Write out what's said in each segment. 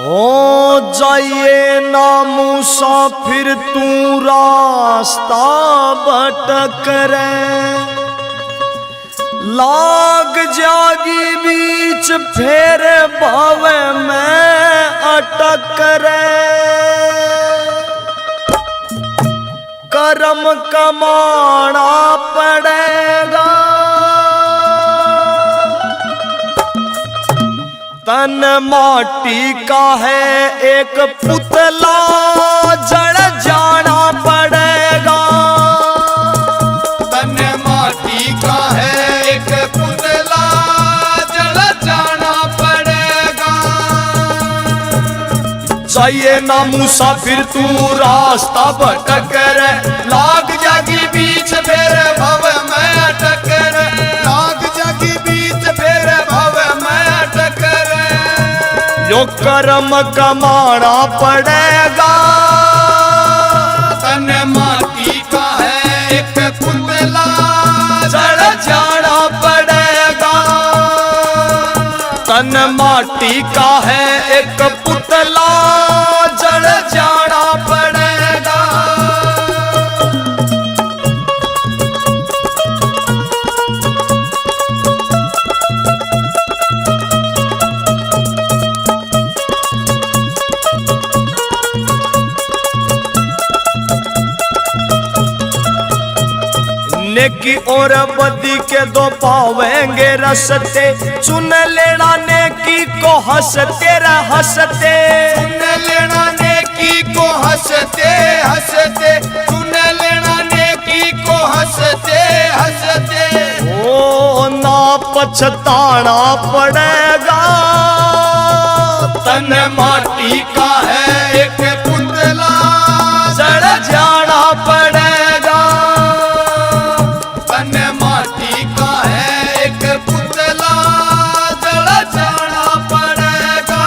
हो जाइए ना मुसाफिर तू रास्ता भटक रे, लाग जागी बीच फेर भावे में अटक रे। कर्म कमाना पड़ेगा, तन माटी का है एक पुतला जड़ जाना पड़ेगा। तन माटी का है एक पुतला जड़ जाना पड़ेगा। चाहिए ना मुसाफिर तू रास्ता भटक रे, लाग जागी बीच फेर भव में अटक रे, लाग जागी बीच फेर भव में अटक रे। यो कर्म कमाना पड़ेगा, तन माटी का है एक पुतला जड़ जाना पड़ेगा। तन माटी का है एक पुतला जड़ जाना पड़ेगा। नेकी और बदी के दो पावेंगे रसते, चुन लेना नेकी को हंसते रे हंसते। सुन लेना नेकी को हंसते हंसते, सुन लेना नेकी को हंसते हंसते। ओ ना पछताना पड़ेगा, तन माटी का है एक पुतला जड़ जाना पड़ेगा। तन माटी का है एक पुतला जड़ जाना पड़ेगा।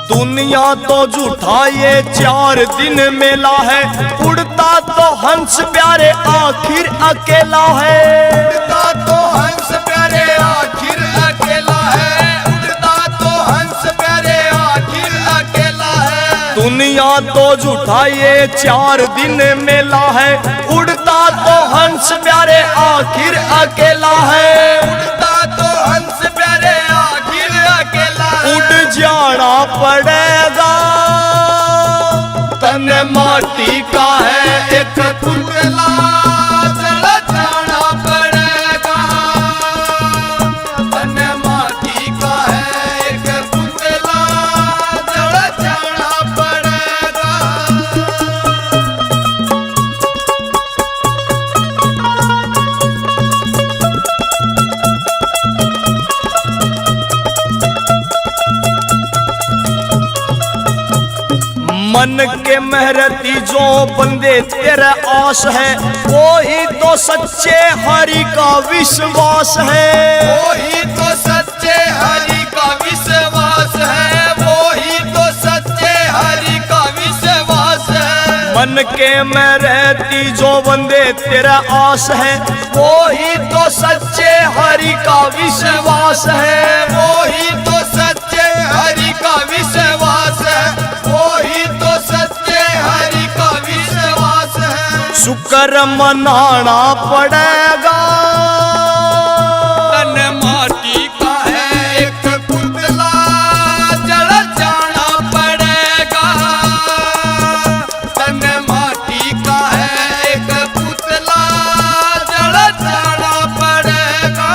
दुनिया तो झूठा ये 4 दिन मेला है, उड़ता तो हंस प्यारे आखिर अकेला है। उड़ता तो हंस प्यारे आखिर अकेला है, उड़ता तो हंस प्यारे आखिर अकेला है। दुनिया तो झूठा ये 4 दिन मेला है, उड़ता तो हंस प्यारे आखिर अकेला है। उड़ता तो हंस प्यारे आखिर अकेला है। उड़ जाना पड़ेगा, तन माटी का है एक पुतला जड़ जाना पड़ेगा। तन माटी का है एक पुतला जड़ जाना पड़ेगा। मन के मेहरती जो बंदे तेरे आस है, वो ही तो सच्चे हरि का विश्वास है। वही तो सच्चे हरि का विश्वास है, वही तो सच्चे हरि का विश्वास है। मन के मेहरती जो बंदे तेरा आस है, वो ही तो सच्चे हरि का विश्वास है। वही तो सच्चे हरि का विश्वास है, वही तो सच्चे हरि का विश्वास है। शुक्र मनाना पड़ेगा, तन माटी का है एक पुतला जड़ जाना पड़ेगा। तन माटी का है एक पुतला जड़ जाना पड़ेगा।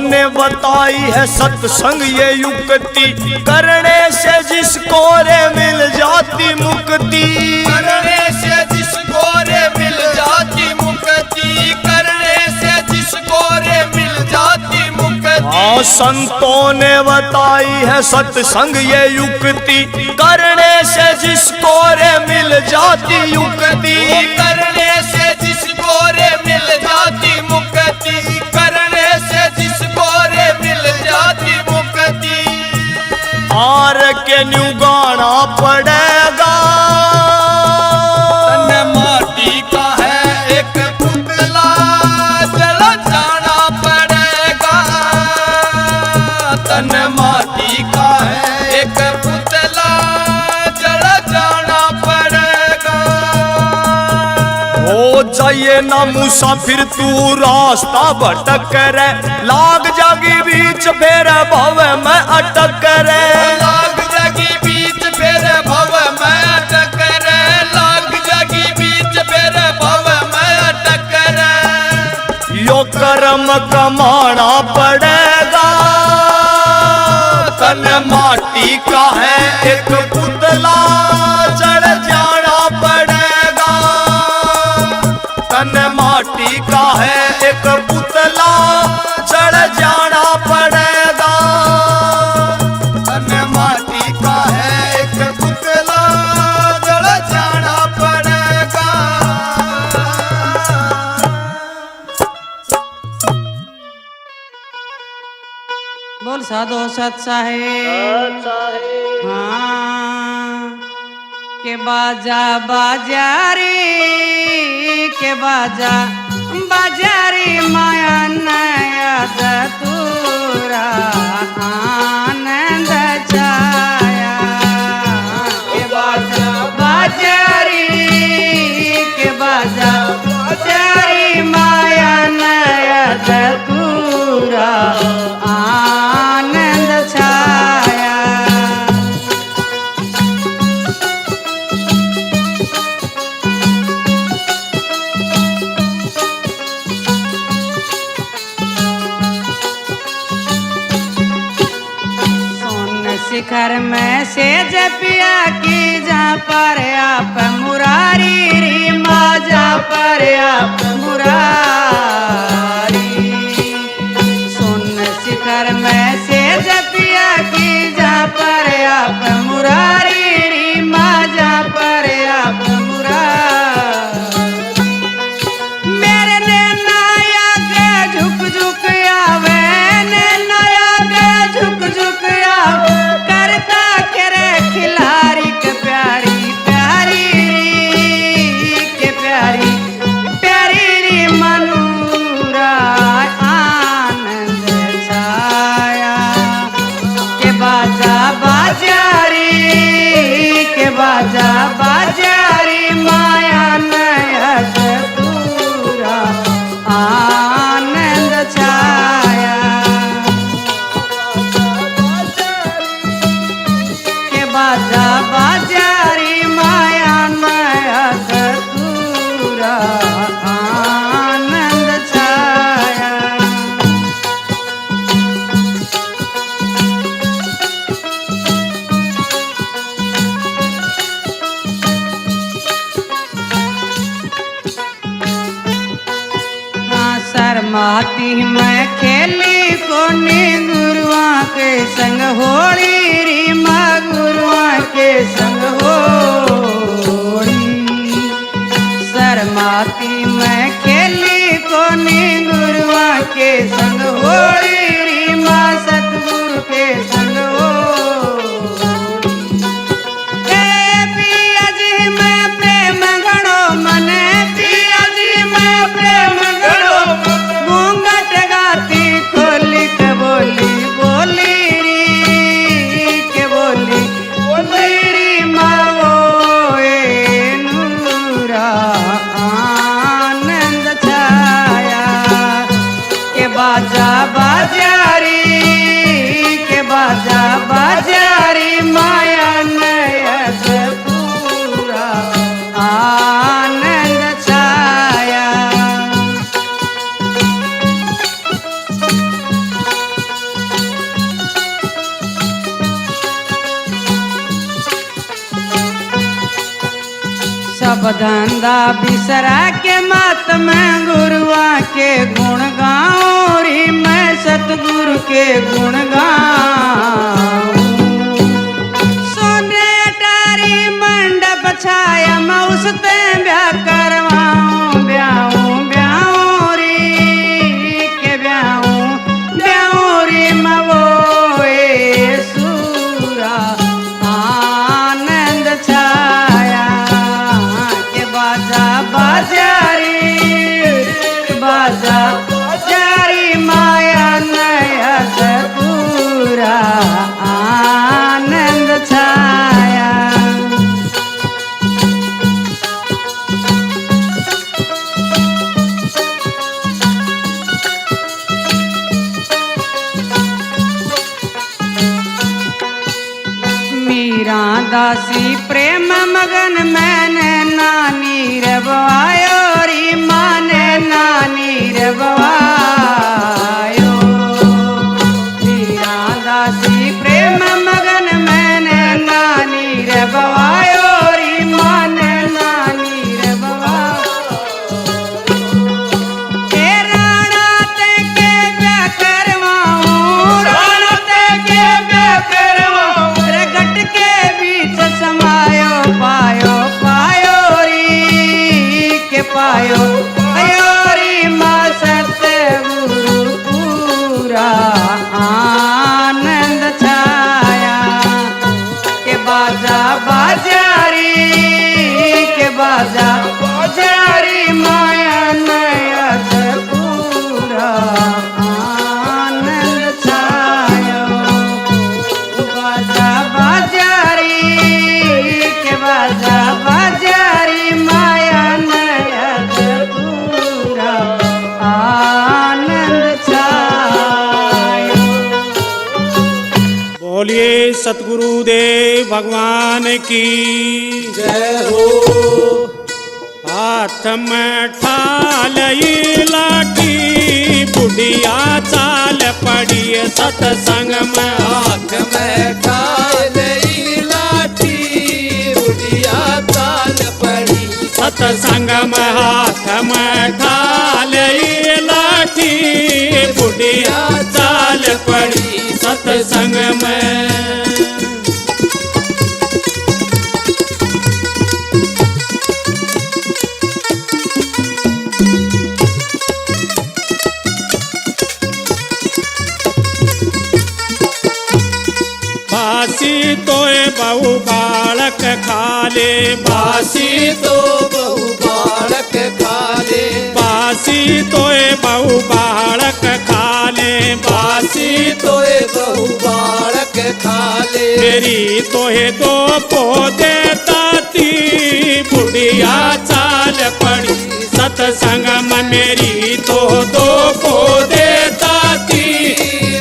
ने बताई है सत्संग ये युक्ति, करने से जिसको रे मिल जाती मुक्ति। करने से जिसको रे मिल जाती मुक्ति, करने से जिसको रे मिल जाती मुक्ति। हाँ, संतों ने बताई है सत्संग ये युक्ति, करने से जिसको रे मिल जाती युक्ति। करने से जिसको रे मिल जाती मुक्ति, करने से जिसको रे मिल जाती मुक्ति। आर के न्यू गाना पड़ेगा, तन माटी का है एक पुतला, जल जाना पड़ेगा। तन माटी का है एक पुतला, जल जाना पड़ेगा। हो जाइए ना मुसाफिर तू रास्ता भटक रे, लाग जागी बीच फेर भव में अटक रे। लाग जागी बीच फेर भव में अटक रे, लाग जागी बीच फेर भव में अटक रे। यो कर्म कमाना पड़ेगा, तन माटी का है एक पुतला चढ़ जाना पड़ेगा। तन माटी का है एक पुतला चढ़ जाना पड़ेगा। तन माटी का है एक पुतला, जल जाना पड़ेगा। बोल साधो सत साहेब। हाँ, के बाजा बाजा रे, के बाजा बाजा रे, माया नया दतूरा आनंद छाया। के बाजा बाजा रे, के बाजा बाजा रे, माया नया दतूरा आनंद छाया। सोन शिखर में से जपिया की जा पर आप मुरारी री, माँ जा पर आप मुरारी। सोन शिखर में से जपिया की जा पर आप मुरारी री, माँ जा पर आप मुरारी। मेरे नैया के झुक झुक आवे, नैया के झुक झुक आवे, करता करे खिलारी के प्यारी प्यारी री, के प्यारी प्यारी री मनूरा आनंद छाया। के बाजा बाजा रे, के बाजा बाजा रे, माया नया दूरा आनंद छाया। के बाजा बाजा रे, माया नया दूरा आनंद छाया। शर्माती मैं खेली कोनी गुरुआ के संग होली री, माँ गुरुआ के संग होली। शर्माती मैं खेली कोनी गुरुआ के संग होली री, माँ सतगुरु के संग होली। ए पिया जी मैं प्रेम घड़ो मने, पिया जी मैं प्रेम घड़ो, घूंघट गाती खोली के बोली बोली री, के बोली बोली री, माओ ए नूरा आनंद छाया। के बाजा बाजा सब धंधा बिसरा के मत मैं गुरुआ के गुण गाऊं री मैं सतगुरु के गुण गाऊं। सोने अटारी मंडप छाया मैं उसते ब्याह करवाऊं ब्याहूं ब्याहूं री के ब्याहूं री मैं वो सूरा आनंद छाया के बाजा बाजारी माया नया पूरा आनंद छाया। मीरा दासी प्रेम मगन मैंने नानी रवायो री माने नानी रवायो। मीरा दासी प्रेम मगन मैंने नानी रवायो री माने नानी रवायो। के राणा ते के ब्याह करवाऊं राणा ते के ब्याह करवाऊं रे गट के बीच समायो पायो पायो री के पायो पायो री माँ सतगुरु पूरा आनंद छाया के बाजा बाजारी के बाजा बाजारी माया नया पूरा आनंद छाया। बाजा बाजारी के बाजा बाजारी माया नया पूरा आनंद छाया। बोलिए सतगुरुदेव भगवान की जय हो। हाथ में ठालई लाठी बुढ़िया चाल पड़ी सतसंग में। हाथ में ठालई लाठी बुढ़िया चाल पड़ी सतसंग में हाथ में ठालई लाठी बुढ़िया चाल पड़ी सतसंग में। बासी तोए बहु बालक खाले बासी तो बहु बालक खाले बासी तोए बहु बालक खाले बासी तोए बहु बालक खाले मेरी तोहे दो पौधे ताती बुढ़िया चाल पड़ी सतसंग में। मेरी तो दो पौधे ताती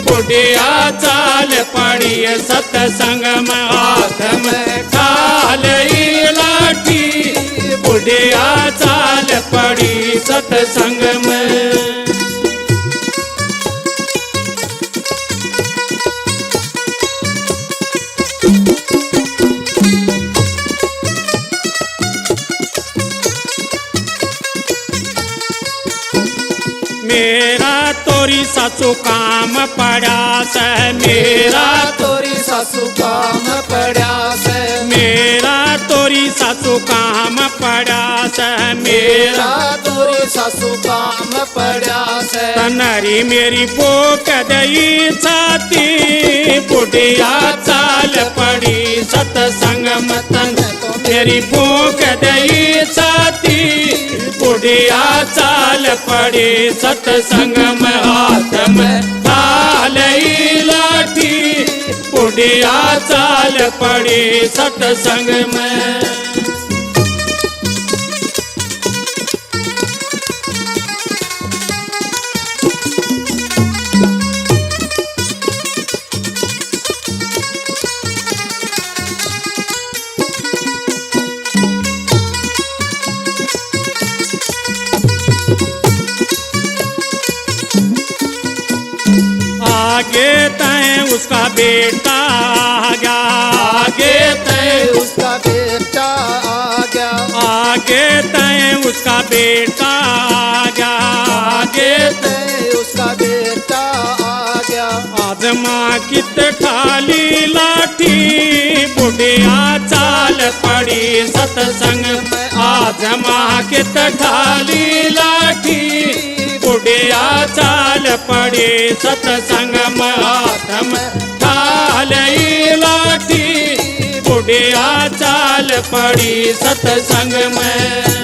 बुढ़िया चाल पड़ी सतसंग में। हाथ में ठालई लाठी बुढ़िया चाल पड़ी सतसंग में। मेरा तोरी सासू काम पड़ा से मेरा तोरी सासू काम पड़ा से मेरा तोरी सासू काम पड़ा से मेरा तोरी सासू काम पड़ा से तनरी मेरी पोक दई छाती बुढ़िया चाल पड़ी सतसंग मतन। मेरी पोक दई छाती बुढ़िया चाल पड़ी सतसंग में। हाथ में ठालई लाठी बुढ़िया चाल पड़ी सतसंग में। आगे तय उसका बेटा आ गया आगे तय उसका बेटा आ गया आगे तय उसका बेटा आ गया, आगे ते उसका बेटा आ गया। आज माँ की ठाली लाठी बुढ़िया चाल पड़ी सत्संग में। आज माँ की ठाली लाठी बुढ़िया चाल पड़ी सत्संग में। हाथ में ठाली लाठी बुढ़िया चाल पड़ी सत्संग में।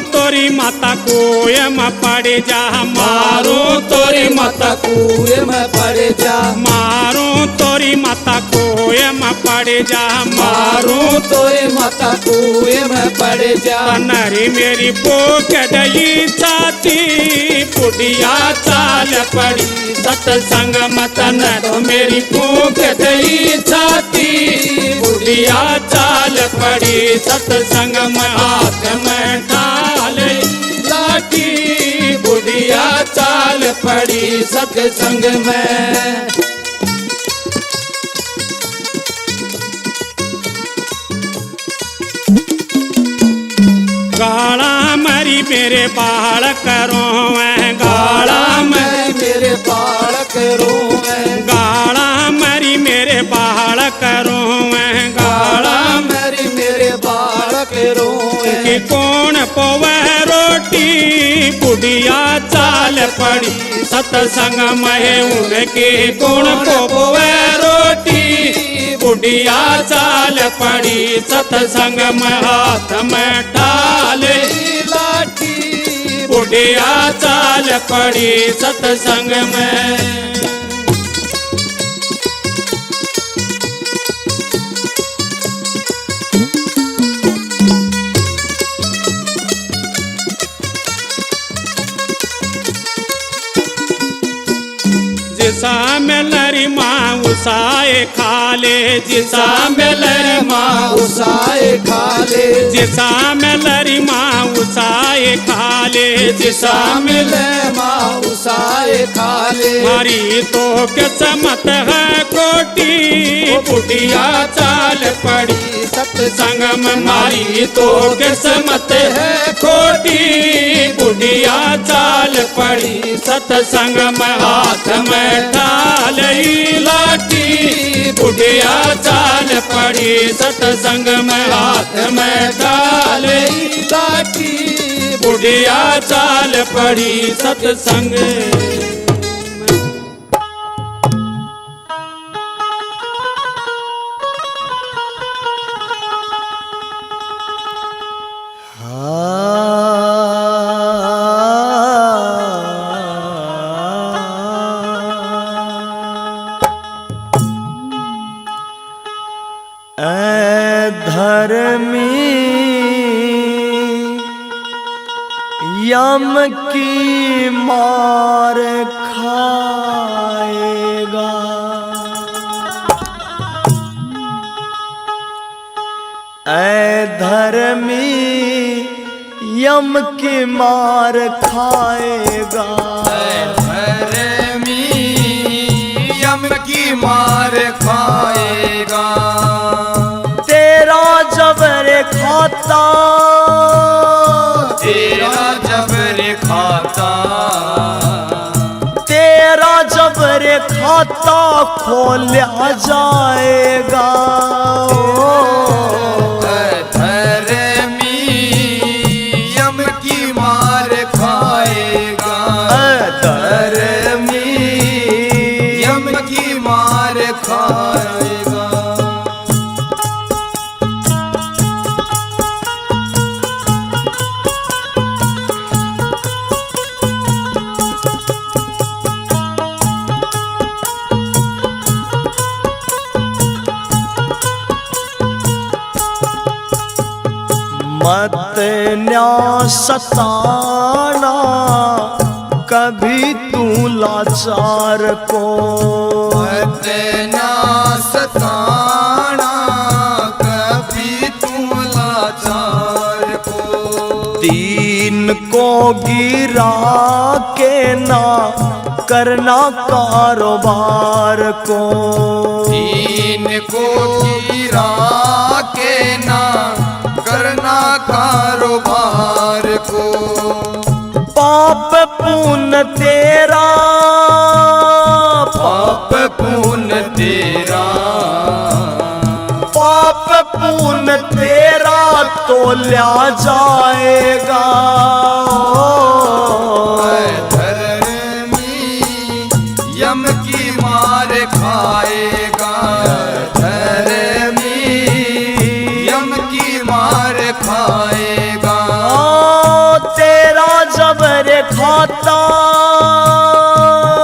तोरी माता कुएं में पड़ जा, मारो तोरी माता कुएं में पड़ जा, मारो तोरी माता कुएं में पड़ जा, मारो तोरी माता कुएं में पड़ जा। नरी मेरी पोक दई छाती बुढ़िया चाल पड़ी सत्संग मत न तो मेरी पोक दई छाती बुढ़िया चाल पड़ी सत्संग में। हाथ में ढाल लाठी बुढ़िया चाल पड़ी सत्संग में। गाड़ा मरी मेरे बाल करो गाड़ा मैं मेरे बाल करूँ, गाड़ा मरी मेरे बाल करो गाड़ा मेरी मेरे बाल करूँ। कि कौन पोवे रोटी बुढ़िया चाल पड़ी सत्संग में। उनके कौन पोवे रोटी बुढ़िया चाल पड़ी सत्संग में। हाथ में ढाल लाठी बुढ़िया चाल पड़ी सत्संग में। जिसा में लरी माँ उसाए खा ले, जिसा में लरी माँ उसाए खा ले, जिसा में लरी माँ उसाए खा ले, जिसा में मिले माँ उसाए खा ले। मारी तो किस्मत है कोटी बुढ़िया चाल पड़ी सत्संग में। मारी तो किस्मत है खोटी बुढ़िया चाल पड़ी सत्संग में। हाथ में ढाल लाठी बुढ़िया चाल पड़ी सत्संग में। हाथ में ढाल लाठी बुढ़िया चाल पड़ी सत्संग में। धर्मी यम की मार खाएगा, ऐ धर्मी यम की मार खाएगा। धर्मी यम की मार खाएगा। तेरा जबर खाता, तेरा जबर खाता, तेरा जबर खाता खोला जाएगा। धर्मी यम की मार खाएगा। धर्मी यम की मार खाएगा। मत न्या सताना कभी तू ला लाचार को। इतना सताना कभी तुम लाचार को। दीन को गिरा के ना करना कारोबार को। दीन को गिरा के ना करना कारोबार को। पाप पुण्य तेरा, पाप पुण्य तेरा, पाप पुण्य तेरा तो लिया जाएगा। धर्मी यम की मार खाएगा। धर्मी यम की मार खाएगा। तेरा जबर खाता,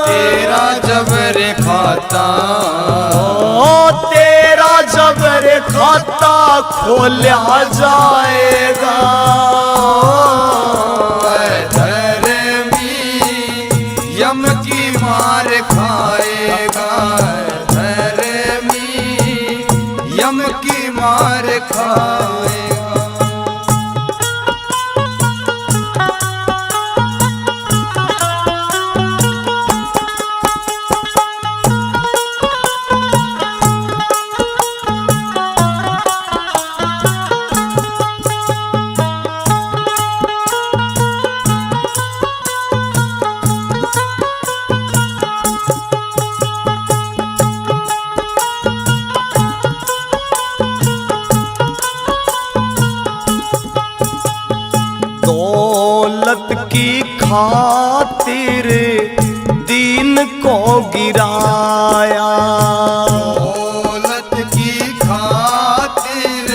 तेरा जबर खाता, तेरा जबर खाता खोला जाएगा। धर्मी यम की मार खाएगा। धर्मी यम की मार खाएगा। दौलत की खातिर दीन को गिराया। दौलत की खातिर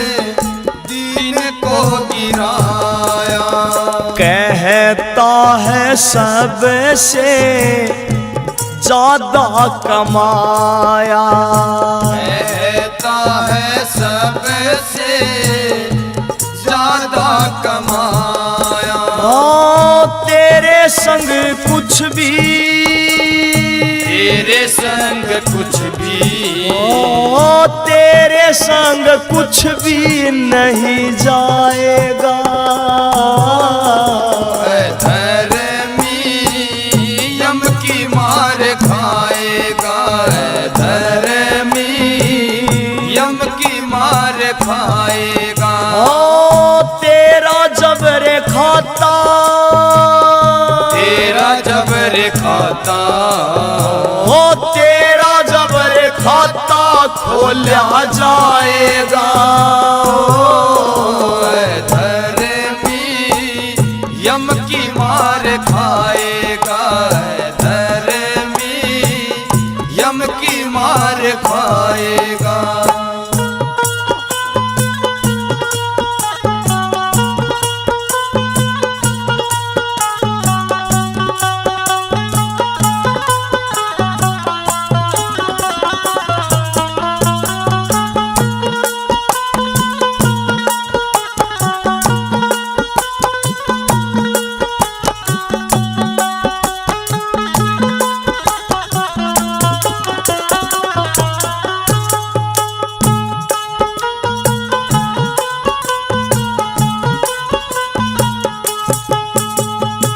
दीन को गिराया। कहता है सबसे ज्यादा कमाया। कहता है सबसे ज्यादा कमाया। तेरे संग कुछ भी, तेरे संग कुछ भी, तेरे संग कुछ भी नहीं जाएगा। धर्मी यम की मार खाएगा। धर्मी यम की मार खाएगा। तेरा जबर खाता, तेरा जबर खाता, तेरा जबर खाता खोला जाएगा। धर्मी यम की मार खाएगा। धर्मी यम की मार खाएगा।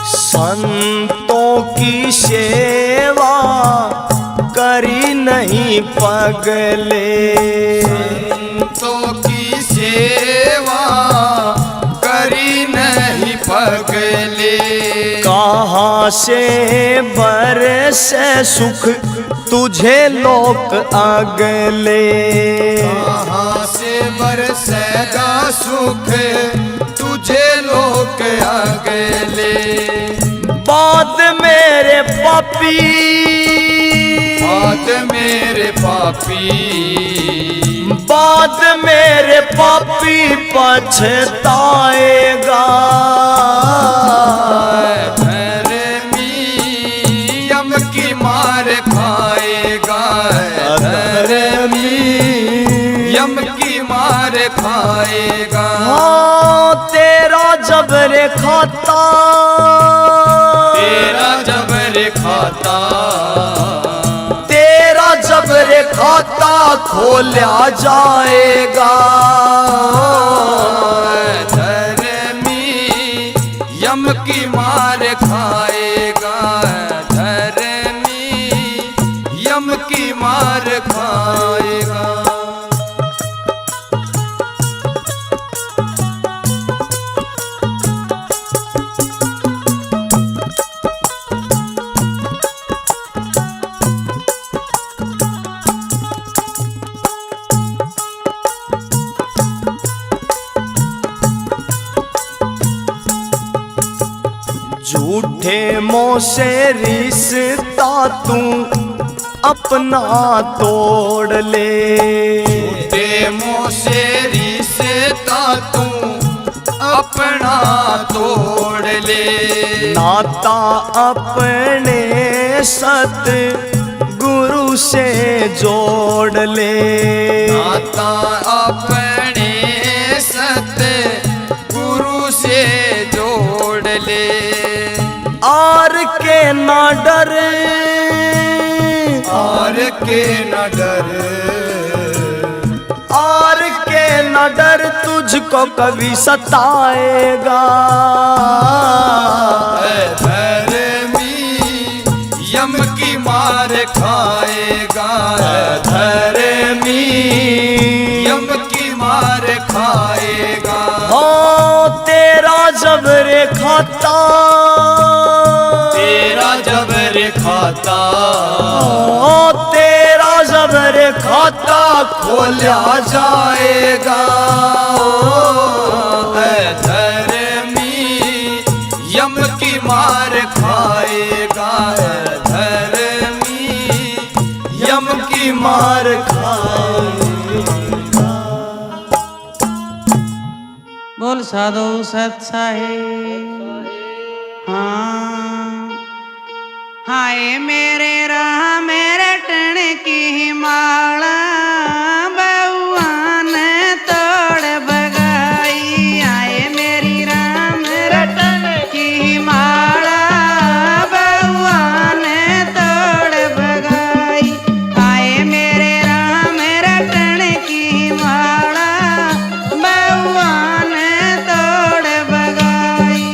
संतों की सेवा करी नहीं पगले। संतों की सेवा करी नहीं पगले। कहाँ से बरसे सुख तुझे लोक अगले। कहाँ से बरसेगा सुख तुझे लोक अगले। बाद मेरे पापी, बाद मेरे पापी, बाद मेरे पापी पछताएगा। धर्मी यम की मार खाएगा। धर्मी यम की मार खाएगा। तेरा जबर खाता, तेरा जबर खाता तेरा जबर खाता खोला जाएगा। धर्मी यम की मार खाएगा, धर्मी यम की मार खाएगा। झूठे मोह से रिश्ता तू अपना तोड़ ले। झूठे मोह से रिश्ता तू अपना तोड़ ले। नाता अपने सत गुरु से जोड़ ले। नाता अपने सत गुरु से जोड़ ले। आर के न डर, और के न डर, आर के न डर तुझको कभी सताएगा। धर्मी यम की मार खाएगा, धर्मी यम की मार खाएगा। हाँ तेरा जबरे खाता, तेरा जबर खाता हाँ तेरा जबरे खाता खोला जाएगा। धर्मी यम की मार खाएगा, धर्मी यम की मार खाएगा। बोल साधु सत साहेब। हाँ हाय मेरे राह मेरे टण की माला बउआ ने तोड़ बगाई। आए मेरी राम रटन की माला बउआ ने तोड़ बगाई। आए मेरे राम रटन की माला बउआ ने तोड़ बगाई।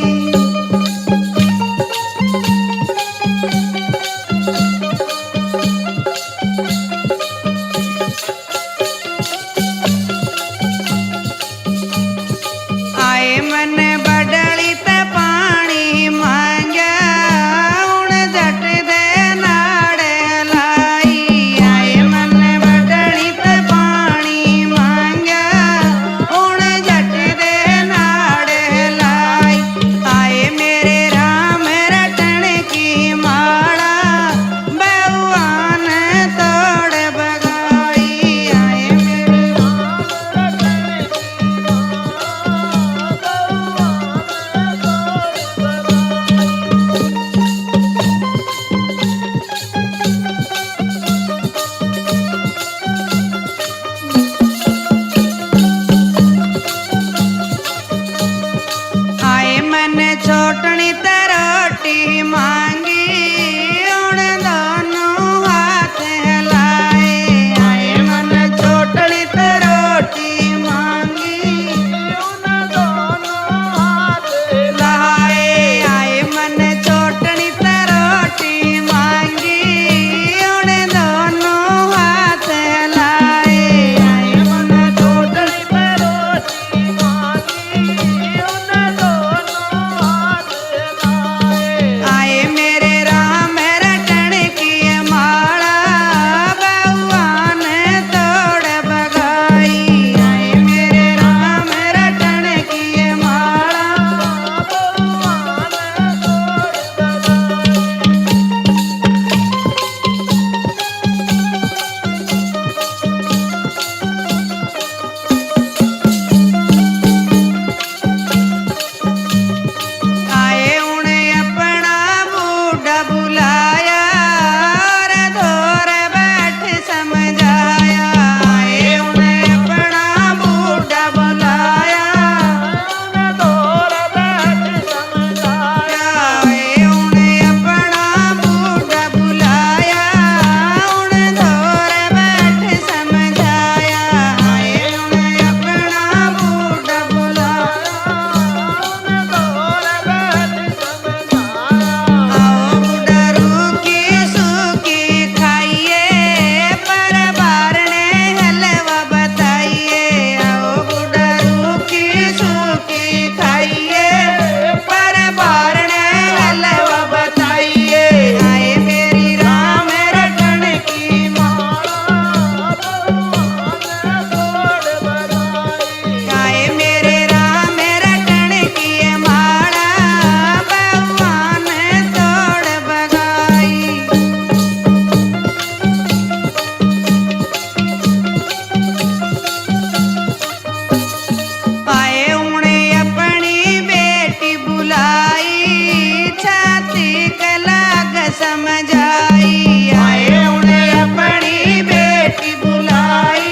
समझाई आए उन्हें अपनी बेटी बुलाई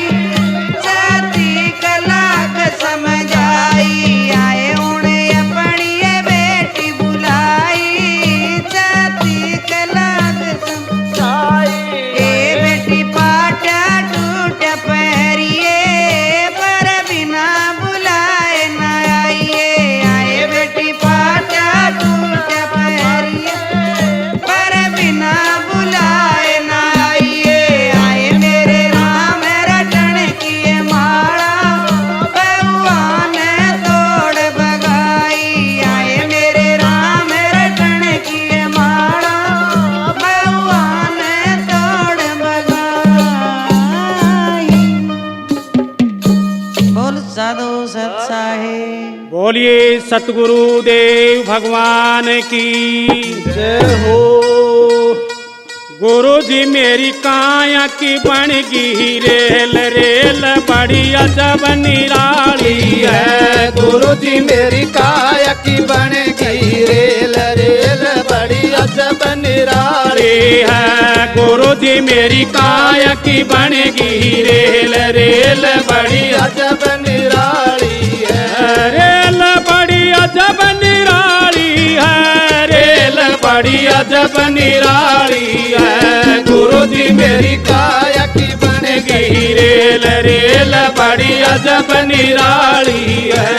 जाति कलाक समझाई आए उन्हें अपनी ये बेटी बुलाई जाति कलाक समझाई ए बेटी पाटा टूट पैरिए पर बिना बुलाए न आइए आए बेटी पाटा टूट पैरिए पर बिना बुलाए न आइए आए मेरे राम रटन किए माला बउआ ने तोड़ बगाई आए मेरे राम रटन किए माला बउआ ने तोड़ बगाई। बोल साधु सत साहेब। बोलिए सतगुरु देव भगवान की जय हो। गुरु जी मेरी काया की बन गई रेल रेल बड़ी अजब निराली है। गुरु जी मेरी काया की बन गई रेल रेल बड़ी अजब निराली है। गुरु जी मेरी काया की बन गई रेल रेल बड़ी अजब निराली है। रेल बड़ी अजब निराली है। रेल बड़ी अजब निराली है। गुरु जी मेरी काया की बन गई रेल रेल बड़ी अजब निराली है।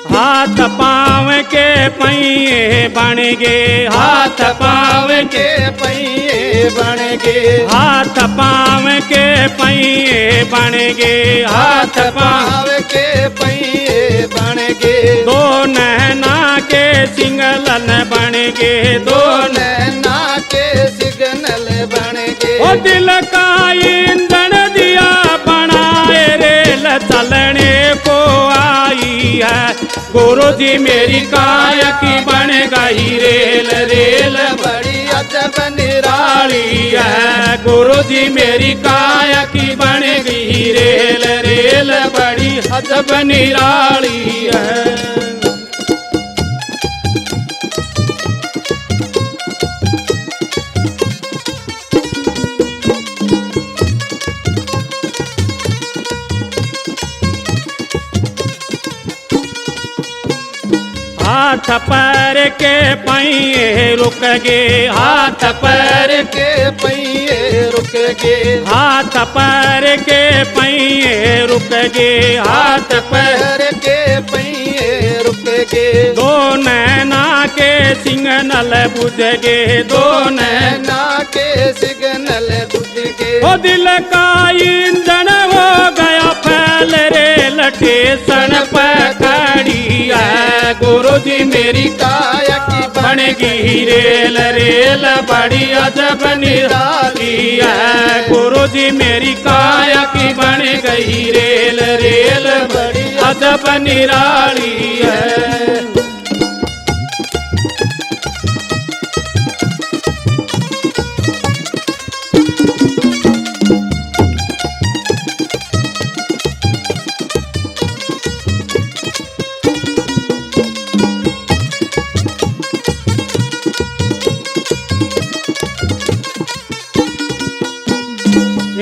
हाथ पाँव के पहिए बन गे हाथ पाँव के पहिए बन गए हाथ पाँव के पहिए बन गे हाथ पाँव पाव के पहिए बन गए दो नैना के सिंगलन बन गे दो नैना के सिग्नल बन गए ओ दिल का ईंधन दिया बनाए रेल चलने को आई है। गुरु जी मेरी काया की बन गई रेल रेल बड़ी अजब निराली निराली है। गुरु जी मेरी काया की बन गई रेल रेल बड़ी अजब निराली है। हाथ पैर के पहिए रुक गे हाथ पैर के पहिए रुक गए हाथ पैर के पहिए रुक गे हाथ पैर पैर के पहिए रुक गए दो नैना के सिंगनल बुझ गे दो नैना नैना के सिग्नल बुझ गए ओ दिल का ईंधन हो गया फैल रेल स्टेशन पर खड़ी है। गुरु जी मेरी काया की बन गई रेल रेल बड़ी अजब निराली है। गुरु जी मेरी काया की बन गई रेल रेल बड़ी अजब निराली है।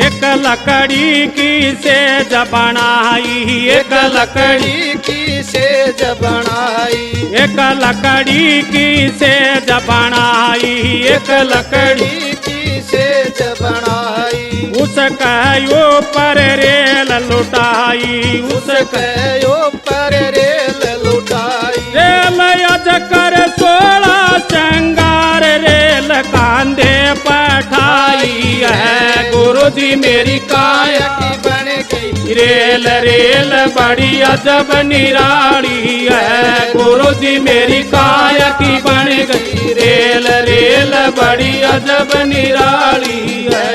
एक लकड़ी की सेज बनाई एक लकड़ी की सेज बनाई एक लकड़ी की सेज बनाई एक लकड़ी की सेज बनाई उसका ऊपर रेल लुटाई उसका ऊपर रेल लुटाई रेल अजकर 16 श्रृंगार रेल कांधे पठाई है। गुरु जी मेरी काया की बन गई रेल रेल बड़ी अजब निराली है। गुरु जी मेरी काया की बन गई रेल रेल बड़ी अजब निराली है।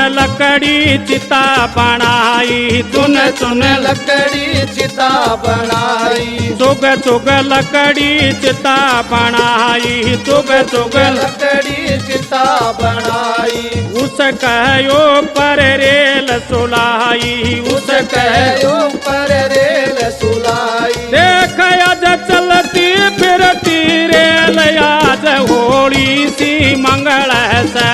लकड़ी चिता बनाई, चुन चुन लकड़ी चिता बनाई, चुग चुग लकड़ी चिता बनाई, चुग चुग लकड़ी चिता बनाई। उस कहो पर रेल सुलाई, उस कहो पर रेल सुलाई। देख आज चलती फिरती रेल आज होली सी मंगल से,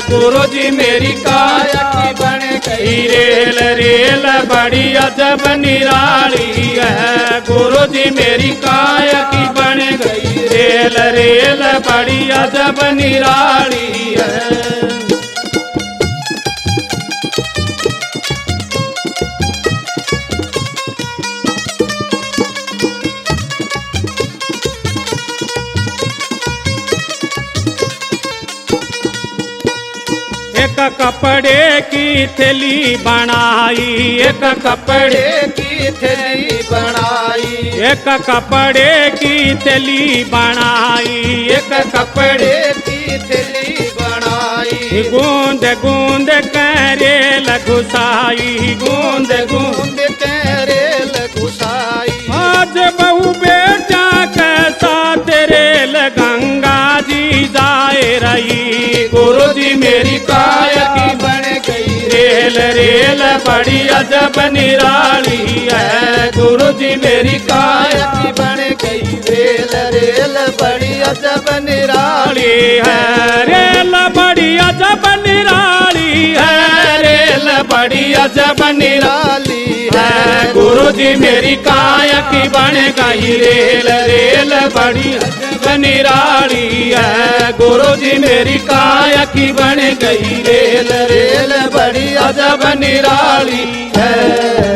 गुरु जी मेरी काया की बन गई रेल, रेल बड़ी अजब निराली है, गुरु जी मेरी काया की बन गई रेल, रेल बड़ी अजब निराली है। एक कपड़े की थैली बनाई, एक कपड़े की थैली बनाई, एक कपड़े की थैली बनाई, एक कपड़े की थैली बनाई। गूंद गूंद करेल घुसाई, गूंद गूंद करेल घुसाई। आज बहु बेटा के साथ रेल गंगा जी जाए रही, गुरु जी मेरी काया की बन गई रेल, रेल बड़ी अजब निराली है, गुरु जी मेरी काया की बन गई रेल, रेल बड़ी अजब निराली है, रेल बड़ी अजब निराली है, रेल बड़ी अजब निराली है, गुरु जी मेरी काया की बन गई रेल, रेल बड़ी अजब निराली है, गुरु जी मेरी काया की बन गई रेल, रेल बड़ी अजब निराली है।